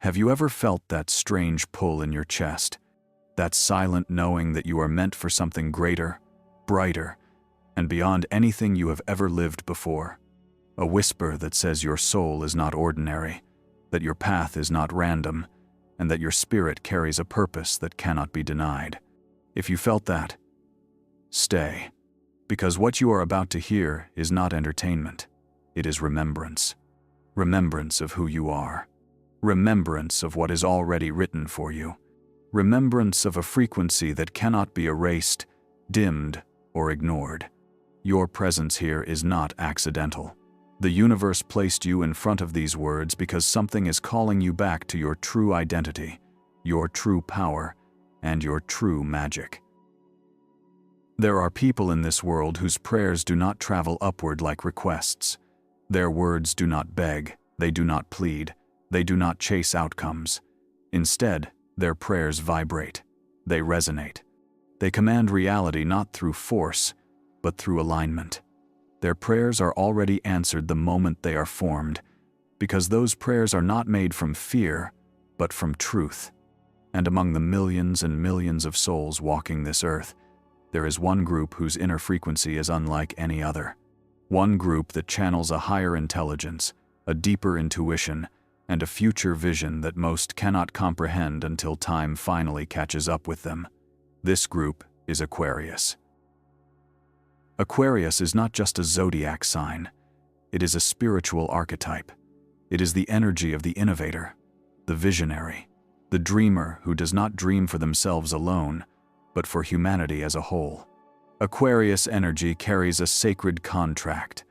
Have you ever felt that strange pull in your chest? That silent knowing that you are meant for something greater, brighter, and beyond anything you have ever lived before? A whisper that says your soul is not ordinary, that your path is not random, and that your spirit carries a purpose that cannot be denied. If you felt that, stay, because what you are about to hear is not entertainment. It is remembrance. Remembrance of who you are. Remembrance of what is already written for you. Remembrance of a frequency that cannot be erased, dimmed, or ignored. Your presence here is not accidental. The universe placed you in front of these words because something is calling you back to your true identity, your true power, and your true magic. There are people in this world whose prayers do not travel upward like requests. Their words do not beg, they do not plead, they do not chase outcomes. Instead, their prayers vibrate, they resonate. They command reality not through force, but through alignment. Their prayers are already answered the moment they are formed, because those prayers are not made from fear, but from truth. And among the millions and millions of souls walking this earth, there is one group whose inner frequency is unlike any other. One group that channels a higher intelligence, a deeper intuition, and a future vision that most cannot comprehend until time finally catches up with them. This group is Aquarius. Aquarius is not just a zodiac sign. It is a spiritual archetype. It is the energy of the innovator, the visionary, the dreamer who does not dream for themselves alone, but for humanity as a whole. Aquarius energy carries a sacred contract,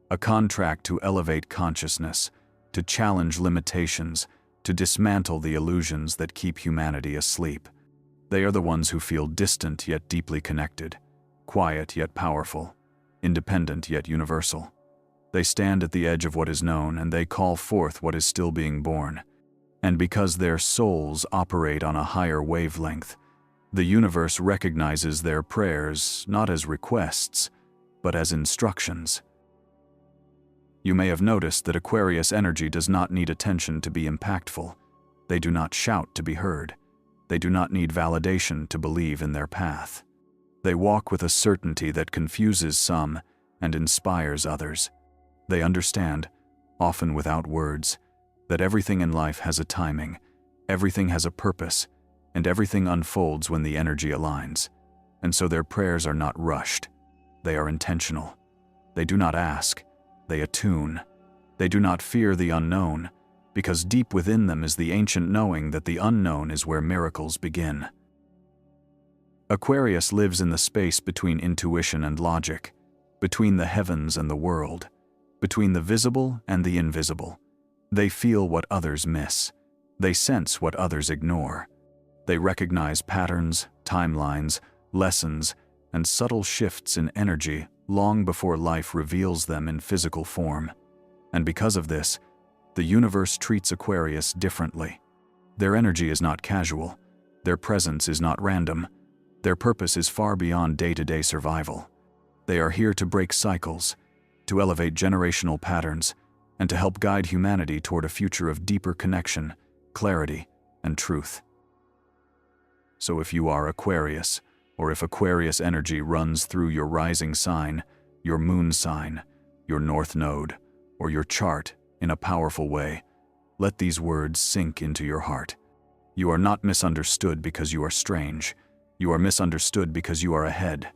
a contract to elevate consciousness, to challenge limitations, to dismantle the illusions that keep humanity asleep. They are the ones who feel distant yet deeply connected, quiet yet powerful, independent yet universal. They stand at the edge of what is known and they call forth what is still being born. And because their souls operate on a higher wavelength, the universe recognizes their prayers not as requests, but as instructions. You may have noticed that Aquarius energy does not need attention to be impactful. They do not shout to be heard. They do not need validation to believe in their path. They walk with a certainty that confuses some and inspires others. They understand, often without words, that everything in life has a timing, everything has a purpose, and everything unfolds when the energy aligns. And so their prayers are not rushed. They are intentional. They do not ask, they attune. They do not fear the unknown, because deep within them is the ancient knowing that the unknown is where miracles begin. Aquarius lives in the space between intuition and logic, between the heavens and the world, between the visible and the invisible. They feel what others miss. They sense what others ignore. They recognize patterns, timelines, lessons, and subtle shifts in energy long before life reveals them in physical form. And because of this, the universe treats Aquarius differently. Their energy is not casual. Their presence is not random. Their purpose is far beyond day-to-day survival. They are here to break cycles, to elevate generational patterns, and to help guide humanity toward a future of deeper connection, clarity, and truth. So if you are Aquarius, or if Aquarius energy runs through your rising sign, your moon sign, your north node, or your chart in a powerful way, let these words sink into your heart. You are not misunderstood because you are strange. You are misunderstood because you are ahead.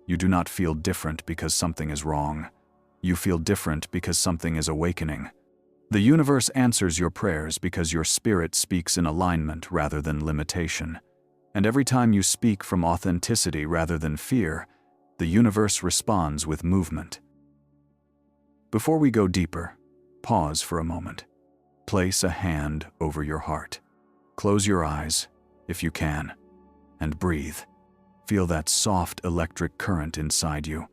You do not feel different because something is wrong. You feel different because something is awakening. The universe answers your prayers because your spirit speaks in alignment rather than limitation. And every time you speak from authenticity rather than fear, the universe responds with movement. Before we go deeper, pause for a moment. Place a hand over your heart. Close your eyes, if you can, and breathe. Feel that soft electric current inside you,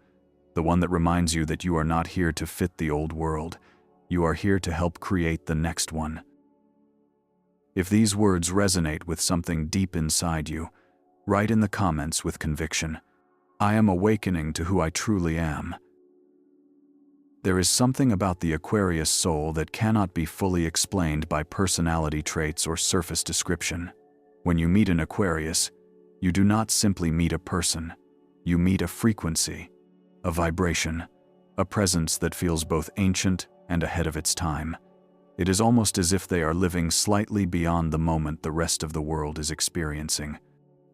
the one that reminds you that you are not here to fit the old world. You are here to help create the next one. If these words resonate with something deep inside you, write in the comments with conviction, "I am awakening to who I truly am." There is something about the Aquarius soul that cannot be fully explained by personality traits or surface description. When you meet an Aquarius, you do not simply meet a person. You meet a frequency, a vibration, a presence that feels both ancient and ahead of its time. It is almost as if they are living slightly beyond the moment the rest of the world is experiencing,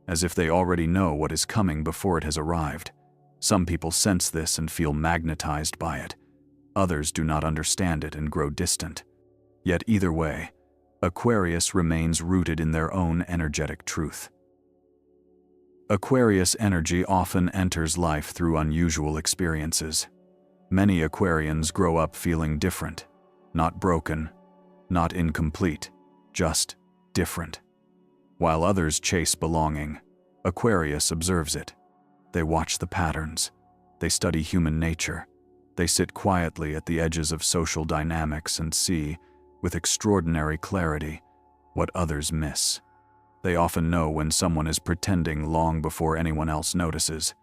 as if they already know what is coming before it has arrived. Some people sense this and feel magnetized by it. Others do not understand it and grow distant. Yet either way, Aquarius remains rooted in their own energetic truth. Aquarius energy often enters life through unusual experiences. Many Aquarians grow up feeling different, not broken, not incomplete, just different. While others chase belonging, Aquarius observes it. They watch the patterns. They study human nature. They sit quietly at the edges of social dynamics and see, with extraordinary clarity, what others miss. They often know when someone is pretending long before anyone else notices.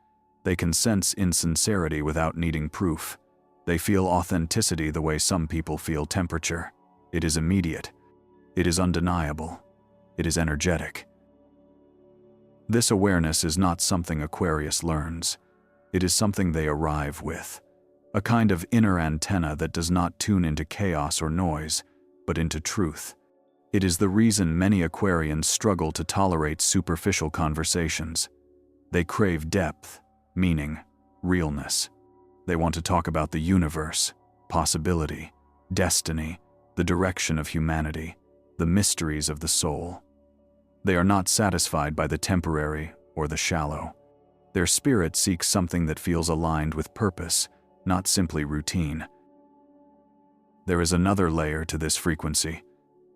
They can sense insincerity without needing proof. They feel authenticity the way some people feel temperature. It is immediate. It is undeniable. It is energetic. This awareness is not something Aquarius learns. It is something they arrive with. A kind of inner antenna that does not tune into chaos or noise, but into truth. It is the reason many Aquarians struggle to tolerate superficial conversations. They crave depth, meaning, realness. They want to talk about the universe, possibility, destiny, the direction of humanity, the mysteries of the soul. They are not satisfied by the temporary or the shallow. Their spirit seeks something that feels aligned with purpose, not simply routine. There is another layer to this frequency.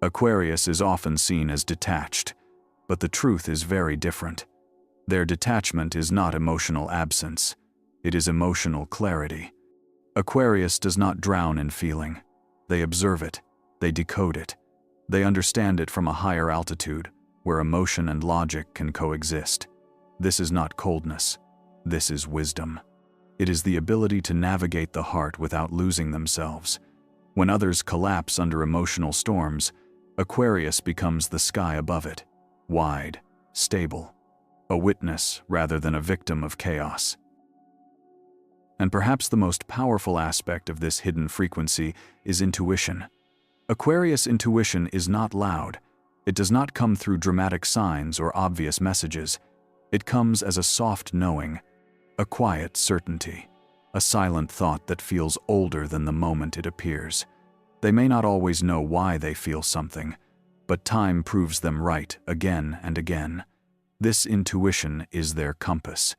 Aquarius is often seen as detached, but the truth is very different. Their detachment is not emotional absence. It is emotional clarity. Aquarius does not drown in feeling. They observe it. They decode it. They understand it from a higher altitude, where emotion and logic can coexist. This is not coldness. This is wisdom. It is the ability to navigate the heart without losing themselves. When others collapse under emotional storms, Aquarius becomes the sky above it, wide, stable, a witness rather than a victim of chaos. And perhaps the most powerful aspect of this hidden frequency is intuition. Aquarius intuition is not loud. It does not come through dramatic signs or obvious messages. It comes as a soft knowing, a quiet certainty, a silent thought that feels older than the moment it appears. They may not always know why they feel something, but time proves them right again and again. This intuition is their compass.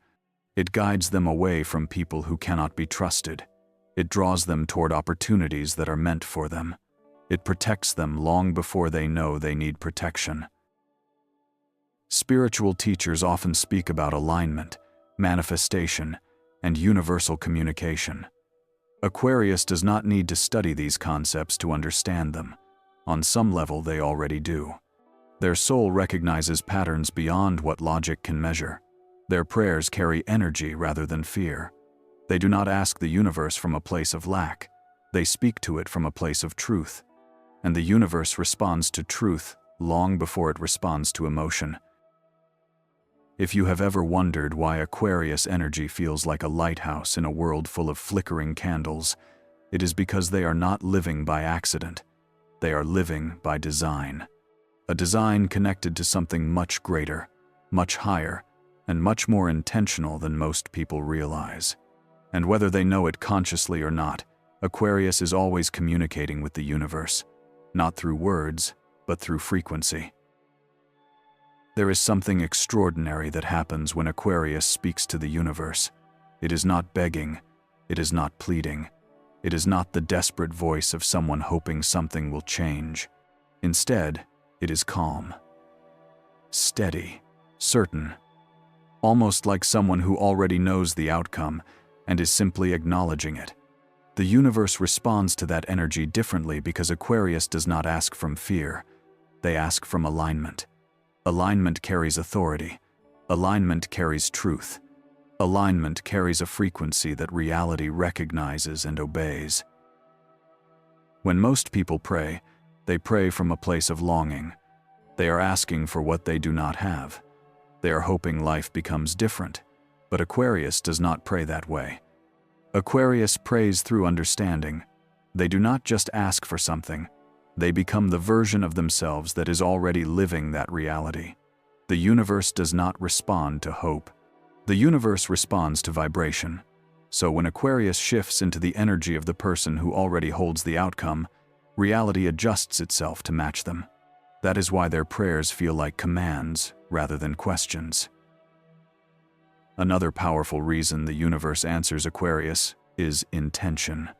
It guides them away from people who cannot be trusted. It draws them toward opportunities that are meant for them. It protects them long before they know they need protection. Spiritual teachers often speak about alignment, manifestation, and universal communication. Aquarius does not need to study these concepts to understand them. On some level, they already do. Their soul recognizes patterns beyond what logic can measure. Their prayers carry energy rather than fear. They do not ask the universe from a place of lack. They speak to it from a place of truth. And the universe responds to truth long before it responds to emotion. If you have ever wondered why Aquarius energy feels like a lighthouse in a world full of flickering candles, it is because they are not living by accident. They are living by design. A design connected to something much greater, much higher, and much more intentional than most people realize. And whether they know it consciously or not, Aquarius is always communicating with the universe, not through words, but through frequency. There is something extraordinary that happens when Aquarius speaks to the universe. It is not begging. It is not pleading. It is not the desperate voice of someone hoping something will change. Instead, it is calm, steady, certain, almost like someone who already knows the outcome and is simply acknowledging it. The universe responds to that energy differently because Aquarius does not ask from fear. They ask from alignment. Alignment carries authority. Alignment carries truth. Alignment carries a frequency that reality recognizes and obeys. When most people pray, they pray from a place of longing. They are asking for what they do not have. They are hoping life becomes different. But Aquarius does not pray that way. Aquarius prays through understanding. They do not just ask for something. They become the version of themselves that is already living that reality. The universe does not respond to hope. The universe responds to vibration. So when Aquarius shifts into the energy of the person who already holds the outcome, reality adjusts itself to match them. That is why their prayers feel like commands rather than questions. Another powerful reason the universe answers Aquarius is intention.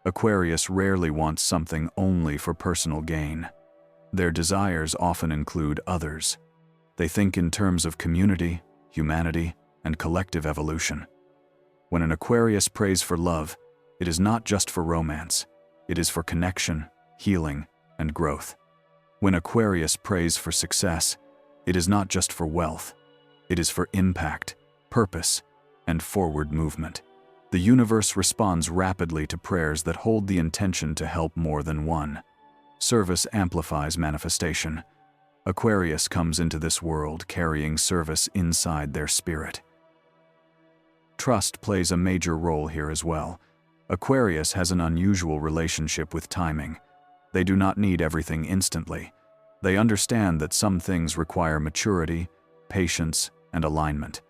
Aquarius rarely wants something only for personal gain. Their desires often include others. They think in terms of community, humanity, and collective evolution. When an Aquarius prays for love, it is not just for romance. It is for connection, healing, and growth. When Aquarius prays for success, it is not just for wealth. It is for impact, purpose, and forward movement. The universe responds rapidly to prayers that hold the intention to help more than one. Service amplifies manifestation. Aquarius comes into this world carrying service inside their spirit. Trust plays a major role here as well. Aquarius has an unusual relationship with timing. They do not need everything instantly. They understand that some things require maturity, patience, and alignment.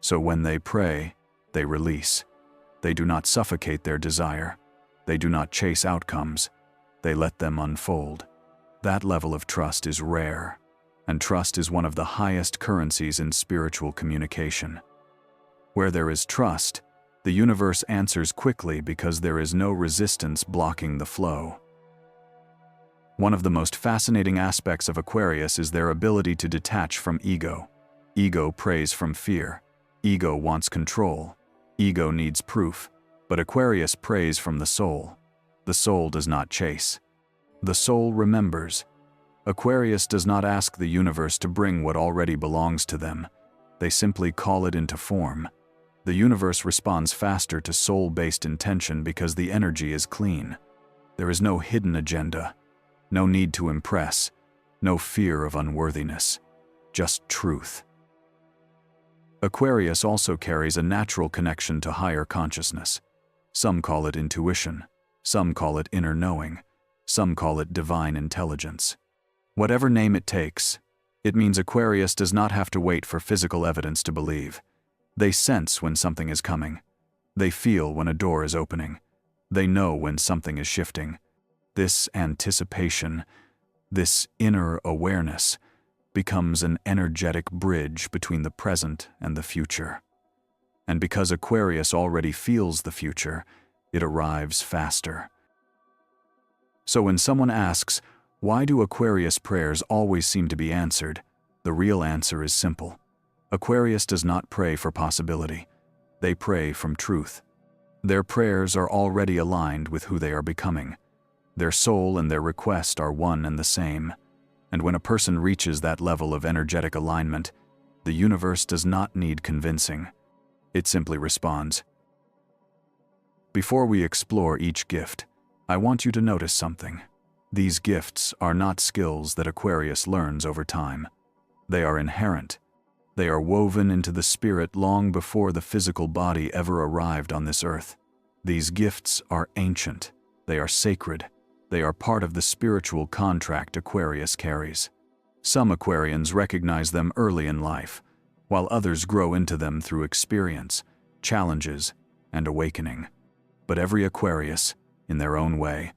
So when they pray, they release. They do not suffocate their desire. They do not chase outcomes. They let them unfold. That level of trust is rare, and trust is one of the highest currencies in spiritual communication. Where there is trust, the universe answers quickly because there is no resistance blocking the flow. One of the most fascinating aspects of Aquarius is their ability to detach from ego. Ego prays from fear. Ego wants control. Ego needs proof. But Aquarius prays from the soul. The soul does not chase. The soul remembers. Aquarius does not ask the universe to bring what already belongs to them. They simply call it into form. The universe responds faster to soul-based intention because the energy is clean. There is no hidden agenda, no need to impress, no fear of unworthiness, just truth. Aquarius also carries a natural connection to higher consciousness. Some call it intuition, some call it inner knowing, some call it divine intelligence. Whatever name it takes, it means Aquarius does not have to wait for physical evidence to believe. They sense when something is coming. They feel when a door is opening. They know when something is shifting. This anticipation, this inner awareness, becomes an energetic bridge between the present and the future. And because Aquarius already feels the future, it arrives faster. So when someone asks, why do Aquarius prayers always seem to be answered? The real answer is simple. Aquarius does not pray for possibility. They pray from truth. Their prayers are already aligned with who they are becoming. Their soul and their request are one and the same. And when a person reaches that level of energetic alignment, the universe does not need convincing. It simply responds. Before we explore each gift, I want you to notice something. These gifts are not skills that Aquarius learns over time. They are inherent. They are woven into the spirit long before the physical body ever arrived on this earth. These gifts are ancient. They are sacred. They are part of the spiritual contract Aquarius carries. Some Aquarians recognize them early in life, while others grow into them through experience, challenges, and awakening. But every Aquarius, in their own way,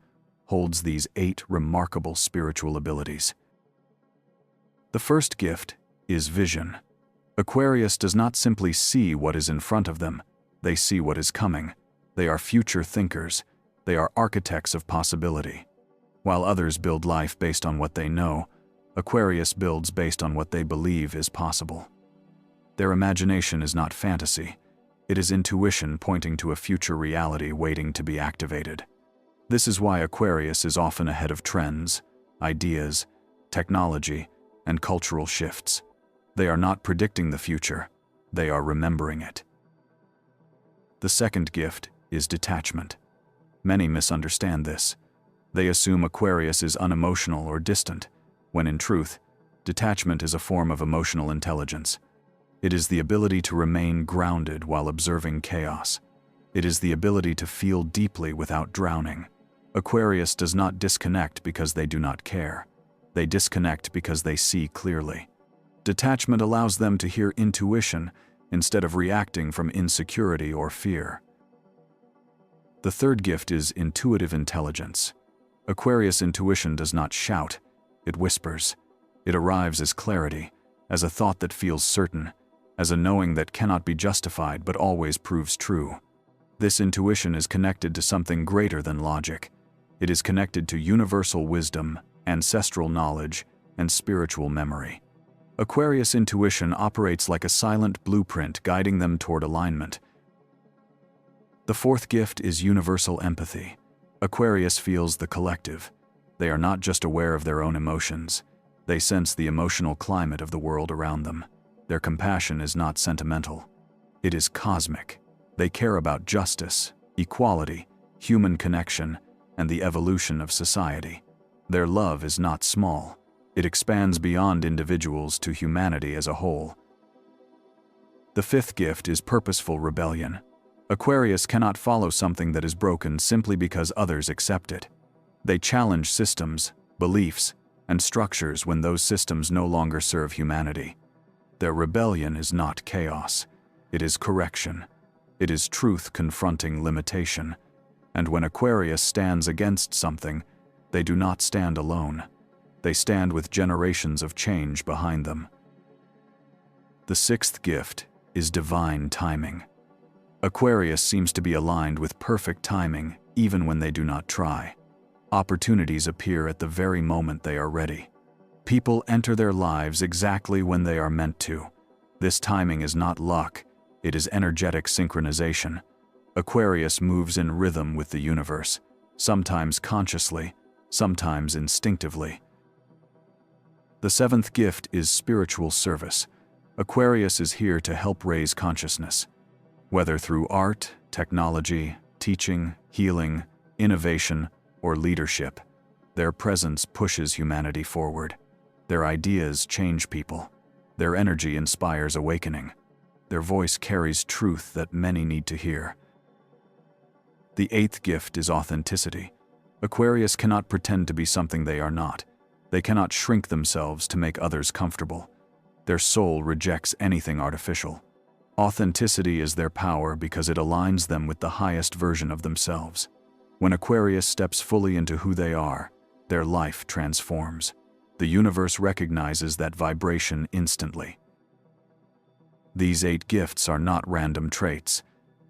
holds these 8 remarkable spiritual abilities. The first gift is vision. Aquarius does not simply see what is in front of them, they see what is coming. They are future thinkers. They are architects of possibility. While others build life based on what they know, Aquarius builds based on what they believe is possible. Their imagination is not fantasy. It is intuition pointing to a future reality waiting to be activated. This is why Aquarius is often ahead of trends, ideas, technology, and cultural shifts. They are not predicting the future, they are remembering it. The second gift is detachment. Many misunderstand this. They assume Aquarius is unemotional or distant, when in truth, detachment is a form of emotional intelligence. It is the ability to remain grounded while observing chaos. It is the ability to feel deeply without drowning. Aquarius does not disconnect because they do not care. They disconnect because they see clearly. Detachment allows them to hear intuition instead of reacting from insecurity or fear. The third gift is intuitive intelligence. Aquarius intuition does not shout, it whispers. It arrives as clarity, as a thought that feels certain, as a knowing that cannot be justified but always proves true. This intuition is connected to something greater than logic. It is connected to universal wisdom, ancestral knowledge, and spiritual memory. Aquarius intuition operates like a silent blueprint guiding them toward alignment. The fourth gift is universal empathy. Aquarius feels the collective. They are not just aware of their own emotions. They sense the emotional climate of the world around them. Their compassion is not sentimental. It is cosmic. They care about justice, equality, human connection, and the evolution of society. Their love is not small. It expands beyond individuals to humanity as a whole. The fifth gift is purposeful rebellion. Aquarius cannot follow something that is broken simply because others accept it. They challenge systems, beliefs, and structures when those systems no longer serve humanity. Their rebellion is not chaos. It is correction. It is truth confronting limitation. And when Aquarius stands against something, they do not stand alone. They stand with generations of change behind them. The sixth gift is divine timing. Aquarius seems to be aligned with perfect timing even when they do not try. Opportunities appear at the very moment they are ready. People enter their lives exactly when they are meant to. This timing is not luck, it is energetic synchronization. Aquarius moves in rhythm with the universe, sometimes consciously, sometimes instinctively. The seventh gift is spiritual service. Aquarius is here to help raise consciousness. Whether through art, technology, teaching, healing, innovation, or leadership, their presence pushes humanity forward. Their ideas change people. Their energy inspires awakening. Their voice carries truth that many need to hear. The eighth gift is authenticity. Aquarius cannot pretend to be something they are not. They cannot shrink themselves to make others comfortable. Their soul rejects anything artificial. Authenticity is their power because it aligns them with the highest version of themselves. When Aquarius steps fully into who they are, their life transforms. The universe recognizes that vibration instantly. These 8 gifts are not random traits.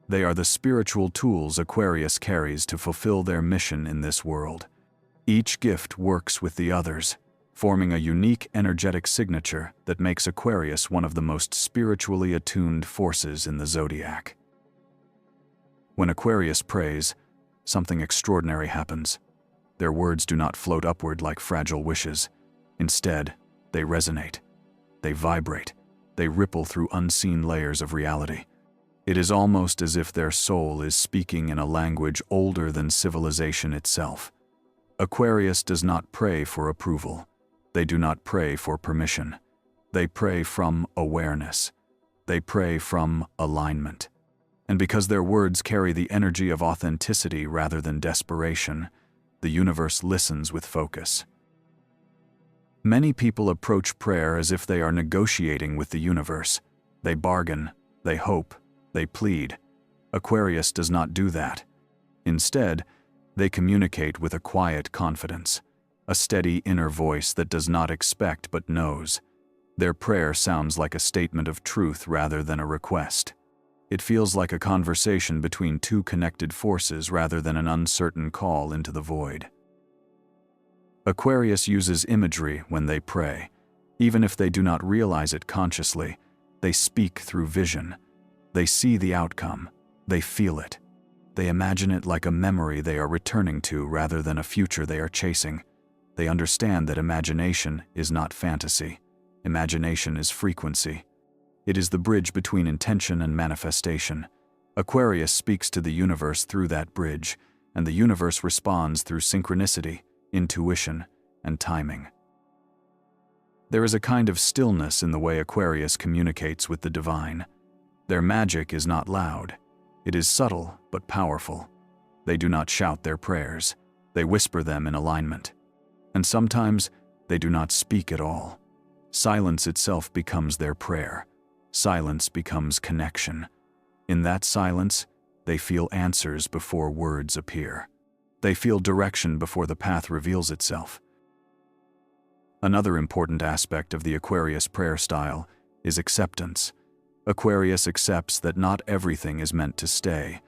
They are the spiritual tools Aquarius carries to fulfill their mission in this world. Each gift works with the others, forming a unique energetic signature that makes Aquarius one of the most spiritually attuned forces in the Zodiac. When Aquarius prays, something extraordinary happens. Their words do not float upward like fragile wishes. Instead, they resonate. They vibrate. They ripple through unseen layers of reality. It is almost as if their soul is speaking in a language older than civilization itself. Aquarius does not pray for approval. They do not pray for permission. They pray from awareness. They pray from alignment. And because their words carry the energy of authenticity rather than desperation, the universe listens with focus. Many people approach prayer as if they are negotiating with the universe. They bargain, they hope, they plead. Aquarius does not do that. Instead, they communicate with a quiet confidence, a steady inner voice that does not expect but knows. Their prayer sounds like a statement of truth rather than a request. It feels like a conversation between two connected forces rather than an uncertain call into the void. Aquarius uses imagery when they pray. Even if they do not realize it consciously, they speak through vision. They see the outcome. They feel it. They imagine it like a memory they are returning to rather than a future they are chasing. They understand that imagination is not fantasy. Imagination is frequency. It is the bridge between intention and manifestation. Aquarius speaks to the universe through that bridge, and the universe responds through synchronicity, intuition, and timing. There is a kind of stillness in the way Aquarius communicates with the divine. Their magic is not loud. It is subtle but powerful. They do not shout their prayers. They whisper them in alignment. And sometimes they do not speak at all. Silence itself becomes their prayer. Silence becomes connection. In that silence, they feel answers before words appear. They feel direction before the path reveals itself. Another important aspect of the Aquarius prayer style is acceptance. Aquarius accepts that not everything is meant to stay,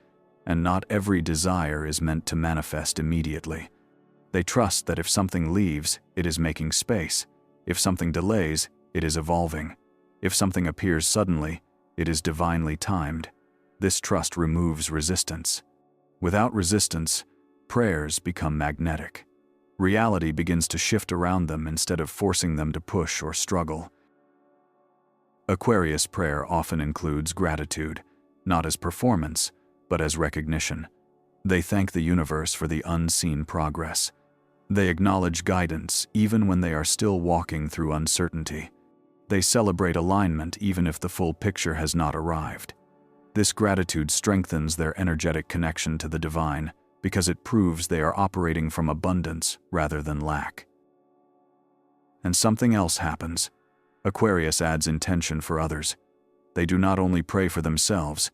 and not every desire is meant to manifest immediately. They trust that if something leaves, it is making space. If something delays, it is evolving. If something appears suddenly, it is divinely timed. This trust removes resistance. Without resistance, prayers become magnetic. Reality begins to shift around them instead of forcing them to push or struggle. Aquarius prayer often includes gratitude, not as performance, but as recognition. They thank the universe for the unseen progress. They acknowledge guidance even when they are still walking through uncertainty. They celebrate alignment even if the full picture has not arrived. This gratitude strengthens their energetic connection to the divine because it proves they are operating from abundance rather than lack. And something else happens. Aquarius adds intention for others. They do not only pray for themselves,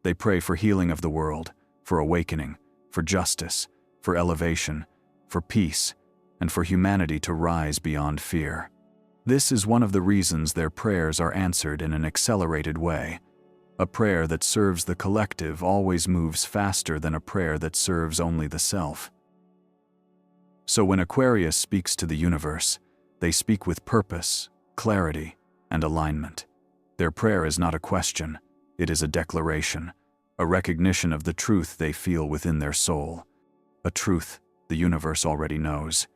they pray for healing of the world, for awakening, for justice, for elevation, for peace, and for humanity to rise beyond fear. This is one of the reasons their prayers are answered in an accelerated way. A prayer that serves the collective always moves faster than a prayer that serves only the self. So when Aquarius speaks to the universe, they speak with purpose, clarity, and alignment. Their prayer is not a question, it is a declaration, a recognition of the truth they feel within their soul, a truth the universe already knows.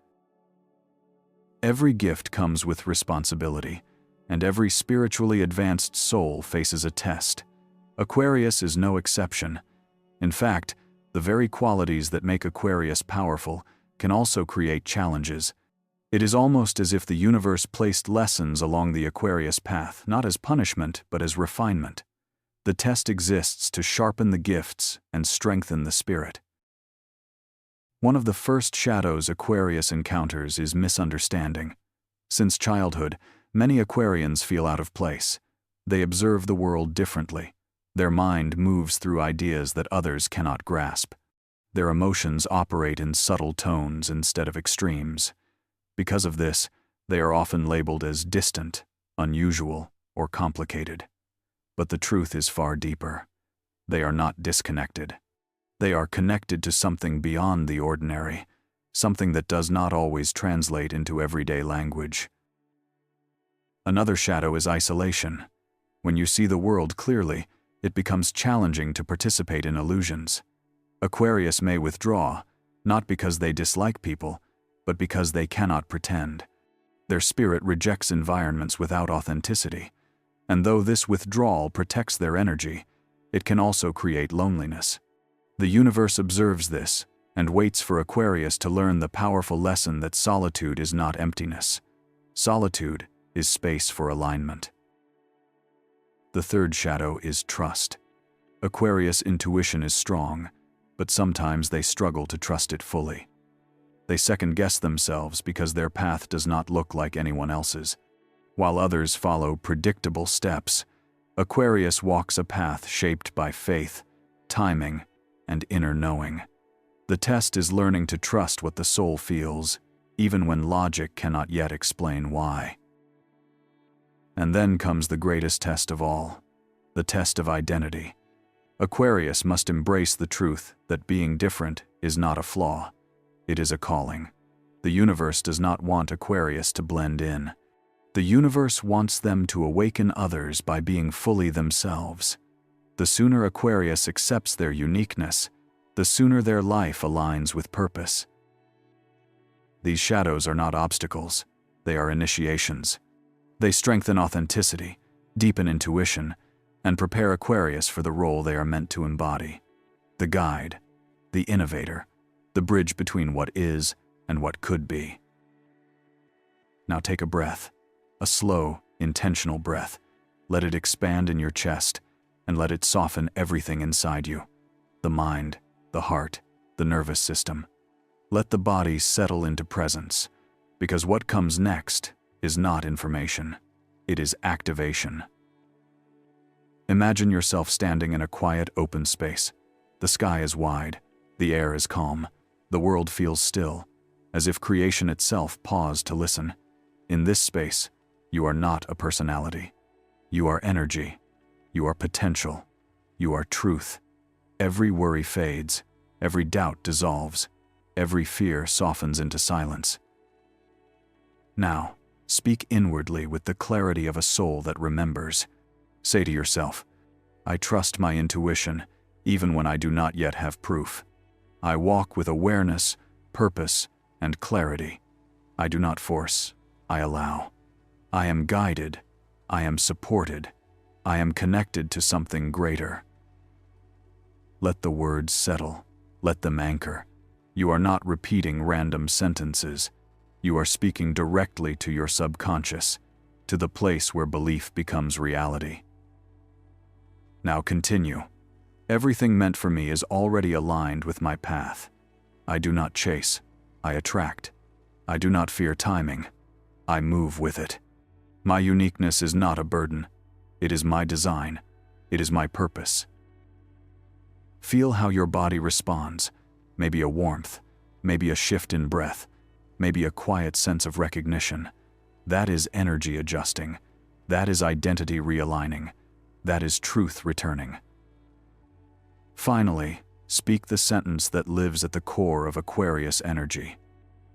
Every gift comes with responsibility, and every spiritually advanced soul faces a test. Aquarius is no exception. In fact, the very qualities that make Aquarius powerful can also create challenges. It is almost as if the universe placed lessons along the Aquarius path, not as punishment, but as refinement. The test exists to sharpen the gifts and strengthen the spirit. One of the first shadows Aquarius encounters is misunderstanding. Since childhood, many Aquarians feel out of place. They observe the world differently. Their mind moves through ideas that others cannot grasp. Their emotions operate in subtle tones instead of extremes. Because of this, they are often labeled as distant, unusual, or complicated. But the truth is far deeper. They are not disconnected. They are connected to something beyond the ordinary, something that does not always translate into everyday language. Another shadow is isolation. When you see the world clearly, it becomes challenging to participate in illusions. Aquarius may withdraw, not because they dislike people, but because they cannot pretend. Their spirit rejects environments without authenticity, and though this withdrawal protects their energy, it can also create loneliness. The universe observes this and waits for Aquarius to learn the powerful lesson that solitude is not emptiness. Solitude is space for alignment. The third shadow is trust. Aquarius' intuition is strong, but sometimes they struggle to trust it fully. They second-guess themselves because their path does not look like anyone else's. While others follow predictable steps, Aquarius walks a path shaped by faith, timing, and inner knowing. The test is learning to trust what the soul feels, even when logic cannot yet explain why. And then comes the greatest test of all, the test of identity. Aquarius must embrace the truth that being different is not a flaw. It is a calling. The universe does not want Aquarius to blend in. The universe wants them to awaken others by being fully themselves. The sooner Aquarius accepts their uniqueness, the sooner their life aligns with purpose. These shadows are not obstacles, they are initiations. They strengthen authenticity, deepen intuition, and prepare Aquarius for the role they are meant to embody. The guide, the innovator, the bridge between what is and what could be. Now take a breath, a slow, intentional breath. Let it expand in your chest, and let it soften everything inside you. The mind, the heart, the nervous system. Let the body settle into presence, because what comes next is not information, it is activation. Imagine yourself standing in a quiet, open space. The sky is wide, the air is calm, the world feels still, as if creation itself paused to listen. In this space, you are not a personality. You are energy. You are potential. You are truth. Every worry fades. Every doubt dissolves. Every fear softens into silence. Now, speak inwardly with the clarity of a soul that remembers. Say to yourself, I trust my intuition, even when I do not yet have proof. I walk with awareness, purpose, and clarity. I do not force, I allow. I am guided. I am supported. I am connected to something greater. Let the words settle. Let them anchor. You are not repeating random sentences. You are speaking directly to your subconscious, to the place where belief becomes reality. Now continue. Everything meant for me is already aligned with my path. I do not chase. I attract. I do not fear timing. I move with it. My uniqueness is not a burden. It is my design. It is my purpose. Feel how your body responds. Maybe a warmth, maybe a shift in breath, maybe a quiet sense of recognition. That is energy adjusting. That is identity realigning. That is truth returning. Finally, speak the sentence that lives at the core of Aquarius energy.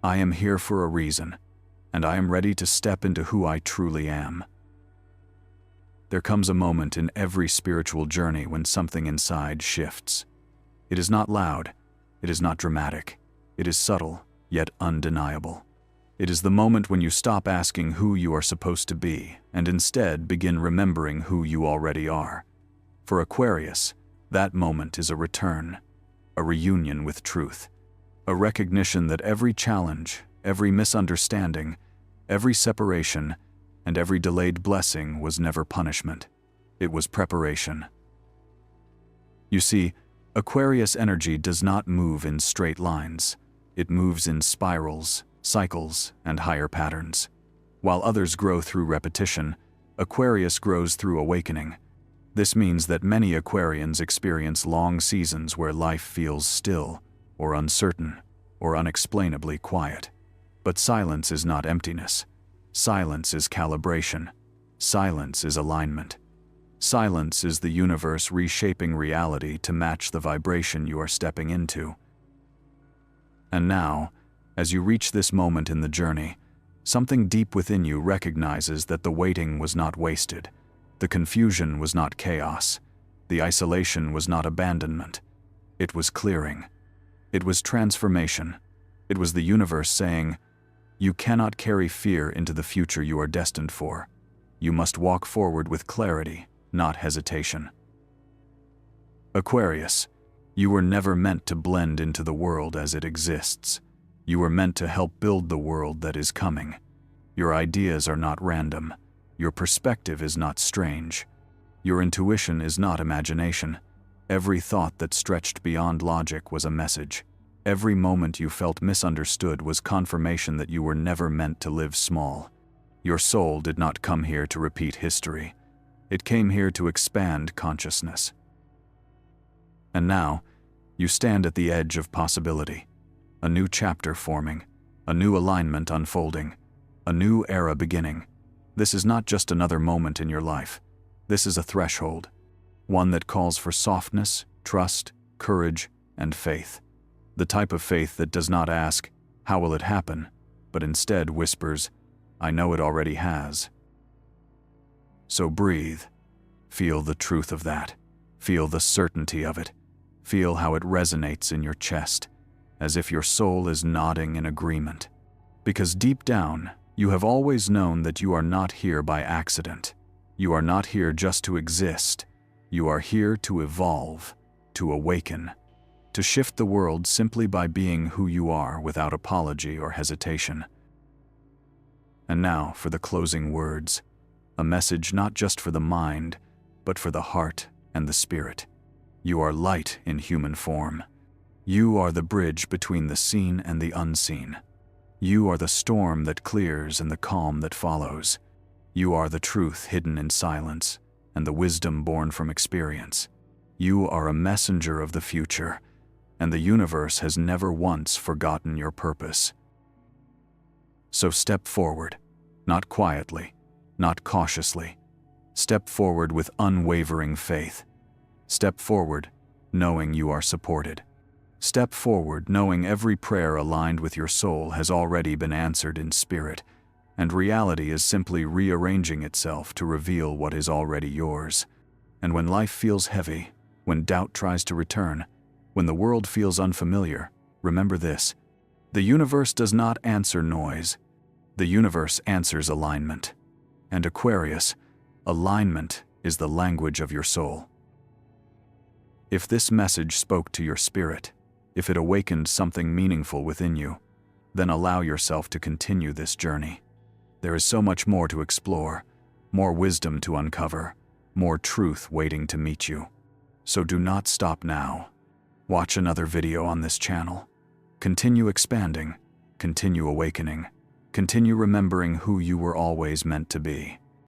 I am here for a reason, and I am ready to step into who I truly am. There comes a moment in every spiritual journey when something inside shifts. It is not loud, it is not dramatic, it is subtle, yet undeniable. It is the moment when you stop asking who you are supposed to be and instead begin remembering who you already are. For Aquarius, that moment is a return, a reunion with truth, a recognition that every challenge, every misunderstanding, every separation, and every delayed blessing was never punishment. It was preparation. You see, Aquarius energy does not move in straight lines. It moves in spirals, cycles, and higher patterns. While others grow through repetition, Aquarius grows through awakening. This means that many Aquarians experience long seasons where life feels still, or uncertain, or unexplainably quiet. But silence is not emptiness. Silence is calibration. Silence is alignment. Silence is the universe reshaping reality to match the vibration you are stepping into. And now, as you reach this moment in the journey, something deep within you recognizes that the waiting was not wasted. The confusion was not chaos. The isolation was not abandonment. It was clearing. It was transformation. It was the universe saying, you cannot carry fear into the future you are destined for. You must walk forward with clarity, not hesitation. Aquarius, you were never meant to blend into the world as it exists. You were meant to help build the world that is coming. Your ideas are not random. Your perspective is not strange. Your intuition is not imagination. Every thought that stretched beyond logic was a message. Every moment you felt misunderstood was confirmation that you were never meant to live small. Your soul did not come here to repeat history. It came here to expand consciousness. And now, you stand at the edge of possibility. A new chapter forming, a new alignment unfolding, a new era beginning. This is not just another moment in your life. This is a threshold, one that calls for softness, trust, courage, and faith. The type of faith that does not ask, how will it happen, but instead whispers, I know it already has. So breathe. Feel the truth of that. Feel the certainty of it. Feel how it resonates in your chest, as if your soul is nodding in agreement. Because deep down, you have always known that you are not here by accident. You are not here just to exist. You are here to evolve, to awaken, to shift the world simply by being who you are without apology or hesitation. And now for the closing words, a message not just for the mind, but for the heart and the spirit. You are light in human form. You are the bridge between the seen and the unseen. You are the storm that clears and the calm that follows. You are the truth hidden in silence and the wisdom born from experience. You are a messenger of the future, and the universe has never once forgotten your purpose. So step forward, not quietly, not cautiously. Step forward with unwavering faith. Step forward, knowing you are supported. Step forward, knowing every prayer aligned with your soul has already been answered in spirit, and reality is simply rearranging itself to reveal what is already yours. And when life feels heavy, when doubt tries to return, when the world feels unfamiliar, remember this: the universe does not answer noise. The universe answers alignment. And Aquarius, alignment is the language of your soul. If this message spoke to your spirit, if it awakened something meaningful within you, then allow yourself to continue this journey. There is so much more to explore, more wisdom to uncover, more truth waiting to meet you. So do not stop now. Watch another video on this channel. Continue expanding, continue awakening, continue remembering who you were always meant to be.